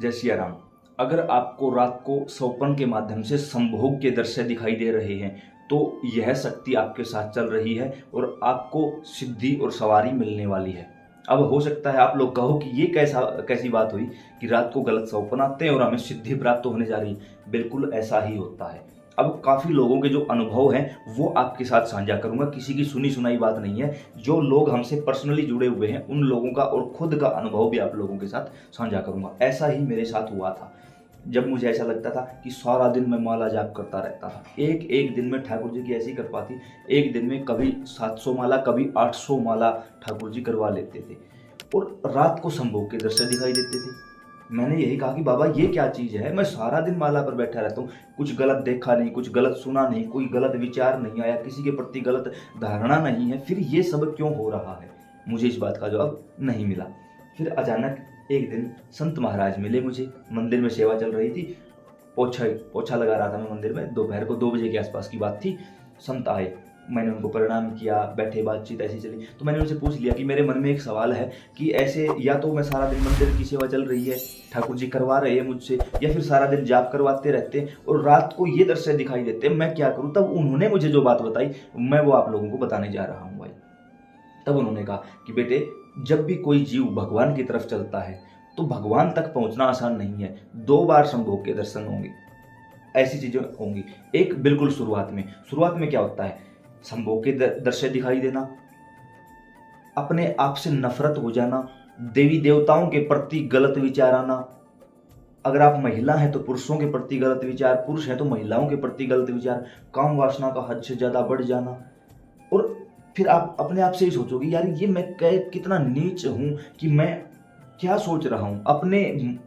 जय सिया राम। अगर आपको रात को स्वप्न के माध्यम से संभोग के दृश्य दिखाई दे रहे हैं तो यह शक्ति आपके साथ चल रही है और आपको सिद्धि और सवारी मिलने वाली है। अब हो सकता है आप लोग कहो कि ये कैसी बात हुई कि रात को गलत स्वप्न आते हैं और हमें सिद्धि प्राप्त होने जा रही है। बिल्कुल ऐसा ही होता है। अब काफ़ी लोगों के जो अनुभव हैं वो आपके साथ साझा करूंगा। किसी की सुनी सुनाई बात नहीं है। जो लोग हमसे पर्सनली जुड़े हुए हैं उन लोगों का और खुद का अनुभव भी आप लोगों के साथ साझा करूंगा। ऐसा ही मेरे साथ हुआ था जब मुझे ऐसा लगता था कि सारा दिन मैं माला जाप करता रहता था। एक एक दिन में ठाकुर जी की ऐसी कृपा थी, एक दिन में कभी 700 माला कभी 800 माला ठाकुर जी करवा लेते थे और रात को संभोग के दृश्य दिखाई देते थे। मैंने यही कहा कि बाबा ये क्या चीज़ है, मैं सारा दिन माला पर बैठा रहता हूँ, कुछ गलत देखा नहीं, कुछ गलत सुना नहीं, कोई गलत विचार नहीं आया, किसी के प्रति गलत धारणा नहीं है, फिर ये सब क्यों हो रहा है। मुझे इस बात का जवाब नहीं मिला। फिर अचानक एक दिन संत महाराज मिले मुझे। मंदिर में सेवा चल रही थी, पोछा लगा रहा था मैं मंदिर में। दोपहर को 2 बजे के आसपास की बात थी। संत आए, मैंने उनको प्रणाम किया, बैठे, बातचीत ऐसी चली। तो मैंने उनसे पूछ लिया कि मेरे मन में एक सवाल है कि ऐसे या तो मैं सारा दिन मंदिर की सेवा चल रही है, ठाकुर जी करवा रहे हैं मुझसे, या फिर सारा दिन जाप करवाते रहते हैं और रात को ये दृश्य दिखाई देते हैं, मैं क्या करूँ। तब उन्होंने मुझे जो बात बताई मैं वो आप लोगों को बताने जा रहा हूँ भाई। तब उन्होंने कहा कि बेटे, जब भी कोई जीव भगवान की तरफ चलता है तो भगवान तक पहुंचना आसान नहीं है। 2 बार संभोग के दर्शन होंगे, ऐसी चीजें होंगी। एक बिल्कुल शुरुआत में क्या होता है, संभोग के दृश्य दिखाई देना, अपने आप से नफरत हो जाना, देवी देवताओं के प्रति गलत विचार आना। अगर आप महिला हैं तो पुरुषों के प्रति गलत विचार, पुरुष हैं तो महिलाओं के प्रति गलत विचार, काम वासना का हद से ज्यादा बढ़ जाना। और फिर आप अपने आप से ही सोचोगे, यार ये मैं कितना नीच हूं कि मैं क्या सोच रहा हूं।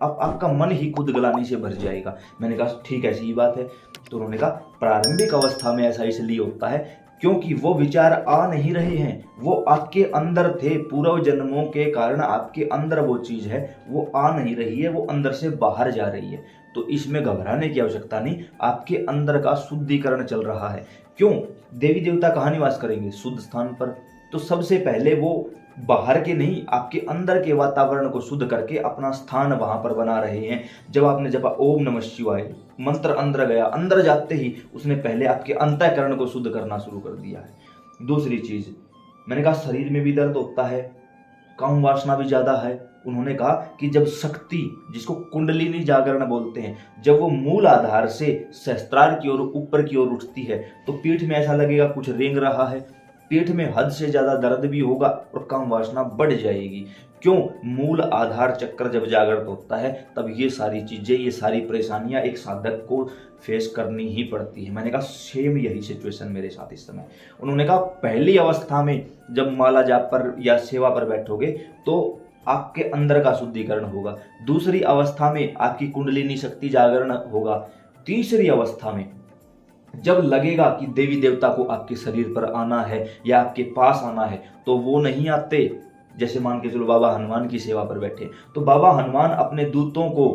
आपका मन ही खुद गलानी से भर जाएगा। मैंने कहा ठीक ऐसी ही बात है। तो उन्होंने कहा प्रारंभिक अवस्था में ऐसा इसलिए होता है क्योंकि वो विचार आ नहीं रहे हैं, वो आपके अंदर थे, पूर्व जन्मों के कारण आपके अंदर वो चीज है, वो आ नहीं रही है, वो अंदर से बाहर जा रही है। तो इसमें घबराने की आवश्यकता नहीं, आपके अंदर का शुद्धिकरण चल रहा है। क्यों? देवी देवता कहाँ निवास करेंगे? शुद्ध स्थान पर। तो सबसे पहले वो बाहर के नहीं, आपके अंदर के वातावरण को शुद्ध करके अपना स्थान वहां पर बना रहे हैं। जब आपने जपा ओम नमः शिवाय मंत्र अंदर गया, अंदर जाते ही उसने पहले आपके अंतःकरण को शुद्ध करना शुरू कर दिया है। दूसरी चीज, मैंने कहा शरीर में भी दर्द होता है, काम वासना भी ज्यादा है। उन्होंने कहा कि जब शक्ति, जिसको कुंडलिनी जागरण बोलते हैं, जब वो मूल आधार से सहस्त्रार की ओर ऊपर की ओर उठती है तो पीठ में ऐसा लगेगा कुछ रेंग रहा है, पेट में हद से ज्यादा दर्द भी होगा और काम वासना बढ़ जाएगी। क्यों? मूल आधार चक्र जब जागृत होता है तब ये सारी चीजें, ये सारी परेशानियां एक साधक को फेस करनी ही पड़ती है। मैंने कहा सेम यही सिचुएशन मेरे साथ इस समय। उन्होंने कहा पहली अवस्था में जब माला जाप पर या सेवा पर बैठोगे तो आपके अंदर का शुद्धिकरण होगा। दूसरी अवस्था में आपकी कुंडलिनी शक्ति जागरण होगा। तीसरी अवस्था में जब लगेगा कि देवी देवता को आपके शरीर पर आना है या आपके पास आना है तो वो नहीं आते। जैसे मान के चलो बाबा हनुमान की सेवा पर बैठे तो बाबा हनुमान अपने दूतों को,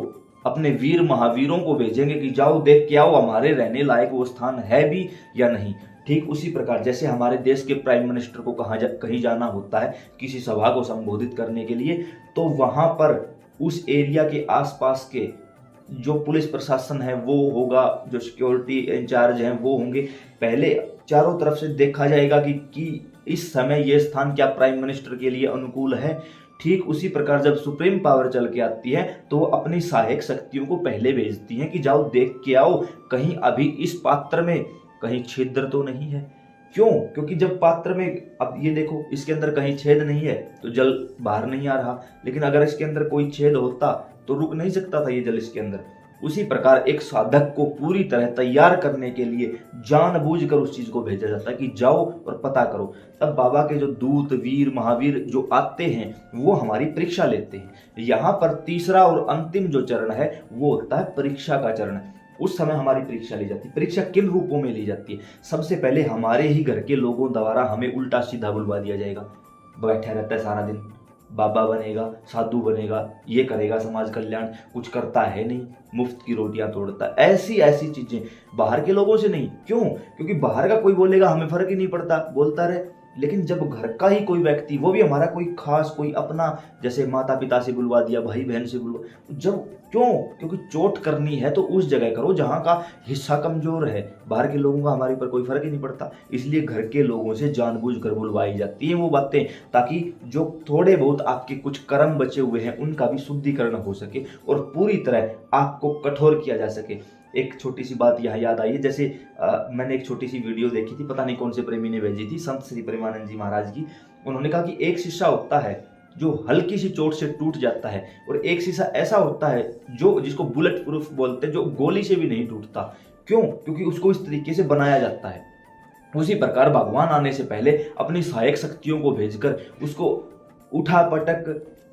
अपने वीर महावीरों को भेजेंगे कि जाओ देख के आओ हमारे रहने लायक वो स्थान है भी या नहीं। ठीक उसी प्रकार जैसे हमारे देश के प्राइम मिनिस्टर को कहीं जाना होता है किसी सभा को संबोधित करने के लिए, तो वहां पर उस एरिया के आसपास के जो पुलिस प्रशासन है वो होगा, जो सिक्योरिटी इंचार्ज हैं वो होंगे। पहले चारों तरफ से देखा जाएगा कि इस समय ये स्थान क्या प्राइम मिनिस्टर के लिए अनुकूल है। ठीक उसी प्रकार जब सुप्रीम पावर चल के आती है तो वो अपनी सहायक शक्तियों को पहले भेजती हैं कि जाओ देख के आओ कहीं अभी इस पात्र में कहीं छिद्र तो नहीं है। क्यों? क्योंकि जब पात्र में, अब ये देखो इसके अंदर कहीं छेद नहीं है तो जल बाहर नहीं आ रहा, लेकिन अगर इसके अंदर कोई छेद होता तो रुक नहीं सकता था ये जल इसके अंदर। उसी प्रकार एक साधक को पूरी तरह तैयार करने के लिए जानबूझकर उस चीज को भेजा जाता है कि जाओ और पता करो। तब बाबा के जो दूत, वीर, महावीर जो आते हैं वो हमारी परीक्षा लेते हैं। यहाँ पर तीसरा और अंतिम जो चरण है वो होता है परीक्षा का चरण। उस समय हमारी परीक्षा ली जाती है। परीक्षा किन रूपों में ली जाती है? सबसे पहले हमारे ही घर के लोगों द्वारा हमें उल्टा सीधा बुलवा दिया जाएगा। बैठा रहता है सारा दिन, बाबा बनेगा, साधु बनेगा, ये करेगा समाज कल्याण, कुछ करता है नहीं, मुफ्त की रोटियां तोड़ता है। ऐसी ऐसी चीजें बाहर के लोगों से नहीं। क्यों? क्योंकि बाहर का कोई बोलेगा हमें फर्क ही नहीं पड़ता, बोलता रहे। लेकिन जब घर का ही कोई व्यक्ति, वो भी हमारा कोई खास, कोई अपना, जैसे माता पिता से बुलवा दिया, भाई बहन से बुलवा, जब क्यों, क्योंकि चोट करनी है तो उस जगह करो जहाँ का हिस्सा कमजोर है। बाहर के लोगों का हमारे ऊपर कोई फर्क ही नहीं पड़ता, इसलिए घर के लोगों से जानबूझकर बुलवाई जाती है वो बातें, ताकि जो थोड़े बहुत आपके कुछ कर्म बचे हुए हैं उनका भी शुद्धिकरण हो सके और पूरी तरह आपको कठोर किया जा सके। एक छोटी सी बात यहाँ याद आई है, जैसे मैंने एक छोटी सी वीडियो देखी थी, पता नहीं कौन से प्रेमी ने भेजी थी, संत श्री प्रेमानंद जी महाराज की। उन्होंने कहा कि एक शीशा होता है जो हल्की सी चोट से टूट जाता है, और एक शीशा ऐसा होता है जो जिसको बुलेट प्रूफ बोलते हैं, जो गोली से भी नहीं टूटता। क्यों? क्योंकि उसको इस तरीके से बनाया जाता है। उसी प्रकार भगवान आने से पहले अपनी सहायक शक्तियों को भेजकर उसको उठा पटक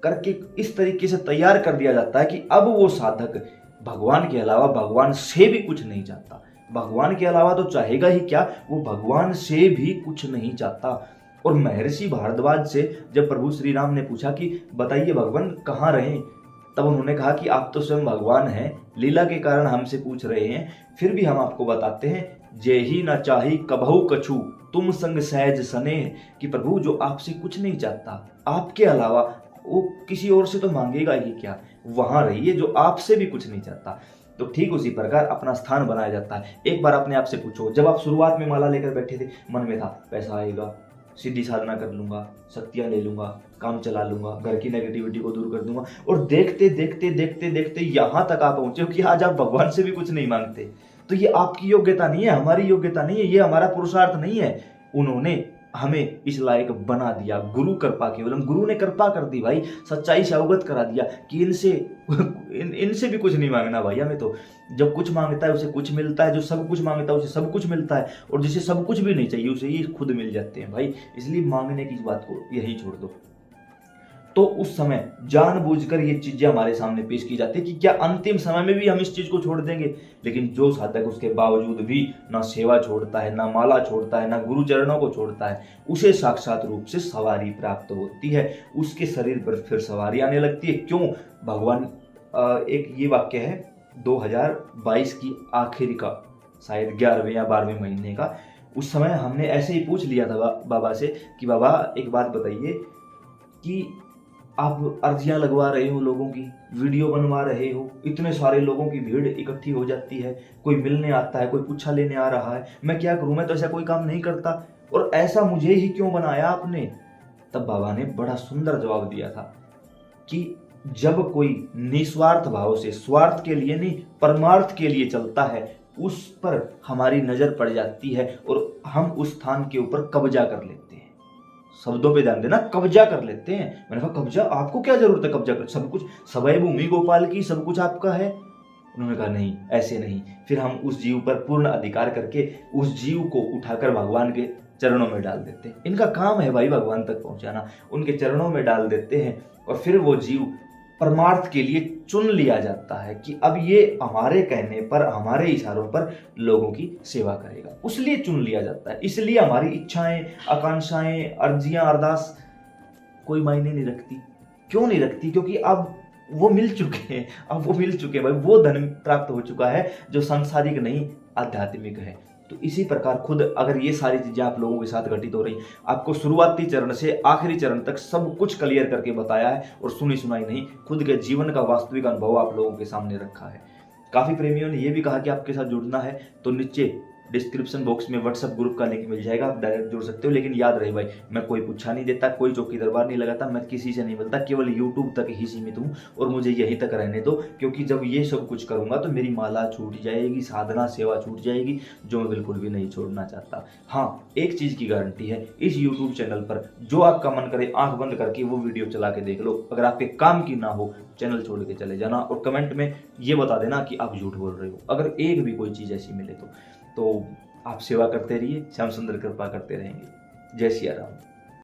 करके इस तरीके से तैयार कर दिया जाता है कि अब वो साधक भगवान के अलावा भगवान से भी कुछ नहीं चाहता। भगवान के अलावा तो चाहेगा ही क्या, वो भगवान से भी कुछ नहीं चाहता। और महर्षि भारद्वाज से जब प्रभु श्री राम ने पूछा कि बताइए भगवान कहाँ रहे, तब उन्होंने कहा कि आप तो स्वयं भगवान हैं, लीला के कारण हमसे पूछ रहे हैं, फिर भी हम आपको बताते हैं, जे ही न चाही कबहू कछु तुम संग सहज सने, कि प्रभु जो आपसे कुछ नहीं चाहता, आपके अलावा वो किसी और से तो मांगेगा ही क्या, वहां रहिए जो आपसे भी कुछ नहीं चाहता। तो ठीक उसी प्रकार अपना स्थान बनाया जाता है। एक बार अपने आप से पूछो, जब आप शुरुआत में माला लेकर बैठे थे, मन में था पैसा आएगा, सीधी साधना कर लूंगा, शक्तियां ले लूंगा, काम चला लूंगा, घर की नेगेटिविटी को दूर कर दूंगा, और देखते देखते देखते देखते यहां तक आप पहुंचे हो कि आज आप भगवान से भी कुछ नहीं मांगते। तो ये आपकी योग्यता नहीं है, हमारी योग्यता नहीं है, ये हमारा पुरुषार्थ नहीं है। उन्होंने हमें इस लायक बना दिया, गुरु कृपा केवलम, गुरु ने कृपा कर दी भाई, सच्चाई से अवगत करा दिया कि इनसे भी कुछ नहीं मांगना भाई हमें। तो जब कुछ मांगता है उसे कुछ मिलता है, जो सब कुछ मांगता है उसे सब कुछ मिलता है, और जिसे सब कुछ भी नहीं चाहिए उसे ये खुद मिल जाते हैं भाई। इसलिए मांगने की बात को यही छोड़ दो। तो उस समय जानबूझकर ये चीजें हमारे सामने पेश की जाती है कि क्या अंतिम समय में भी हम इस चीज को छोड़ देंगे। लेकिन जो साधक उसके बावजूद भी ना सेवा छोड़ता है, ना माला छोड़ता है, ना गुरु चरणों को छोड़ता है, उसे साक्षात रूप से सवारी प्राप्त होती है, उसके शरीर पर फिर सवारी आने लगती है। क्यों? भगवान, एक ये वाक्य है 2022 की आखिरी का, शायद 11वें या 12वें महीने का, उस समय हमने ऐसे ही पूछ लिया था बाबा से कि बाबा एक बात बताइए कि आप अर्जियां लगवा रहे हो, लोगों की वीडियो बनवा रहे हो, इतने सारे लोगों की भीड़ इकट्ठी हो जाती है, कोई मिलने आता है, कोई पूछा लेने आ रहा है, मैं क्या करूं, मैं तो ऐसा कोई काम नहीं करता, और ऐसा मुझे ही क्यों बनाया आपने। तब बाबा ने बड़ा सुंदर जवाब दिया था कि जब कोई निस्वार्थ भाव से, स्वार्थ के लिए नहीं परमार्थ के लिए चलता है, उस पर हमारी नजर पड़ जाती है और हम उस स्थान के ऊपर कब्जा कर लेते हैं। शब्दों पे ध्यान देना, कब्जा कर लेते हैं। मैंने कहा कब्जा, आपको क्या जरूरत है कब्जा कर, सब कुछ सवै भूमि गोपाल की, सब कुछ आपका है। उन्होंने कहा नहीं, ऐसे नहीं। फिर हम उस जीव पर पूर्ण अधिकार करके उस जीव को उठाकर भगवान के चरणों में डाल देते हैं। इनका काम है भाई भगवान तक पहुंचाना, उनके चरणों में डाल देते हैं, और फिर वो जीव परमार्थ के लिए चुन लिया जाता है कि अब ये हमारे कहने पर, हमारे इशारों पर लोगों की सेवा करेगा, उसलिए चुन लिया जाता है। इसलिए हमारी इच्छाएं, आकांक्षाएं, अर्जियां, अरदास कोई मायने नहीं रखती। क्यों नहीं रखती? क्योंकि अब वो मिल चुके हैं, अब वो मिल चुके हैं भाई, वो धन प्राप्त हो चुका है जो सांसारिक नहीं आध्यात्मिक है। तो इसी प्रकार खुद अगर ये सारी चीजें आप लोगों के साथ घटित हो रही, आपको शुरुआती चरण से आखिरी चरण तक सब कुछ क्लियर करके बताया है, और सुनी सुनाई नहीं, खुद के जीवन का वास्तविक अनुभव आप लोगों के सामने रखा है। काफी प्रेमियों ने यह भी कहा कि आपके साथ जुड़ना है तो नीचे डिस्क्रिप्शन बॉक्स में व्हाट्सएप ग्रुप का लिंक मिल जाएगा, आप डायरेक्ट जुड़ सकते हो। लेकिन याद रहे भाई, मैं कोई पूछा नहीं देता, कोई चौकी दरबार नहीं लगाता, मैं किसी से नहीं मिलता, केवल यूट्यूब तक ही सीमित हूँ, और मुझे यहीं तक रहने दो। क्योंकि जब ये सब कुछ करूंगा तो मेरी माला छूट जाएगी, साधना सेवा छूट जाएगी, जो मैं बिल्कुल भी नहीं छोड़ना चाहता। हाँ, एक चीज की गारंटी है, इस यूट्यूब चैनल पर जो आपका मन करे आंख बंद करके वो वीडियो चला के देख लो, अगर आपके काम की ना हो चैनल छोड़ के चले जाना, और कमेंट में ये बता देना कि आप झूठ बोल रहे हो, अगर एक भी कोई चीज ऐसी मिले तो आप सेवा करते रहिए, श्याम सुंदर कृपा करते रहेंगे। जय सिया राम।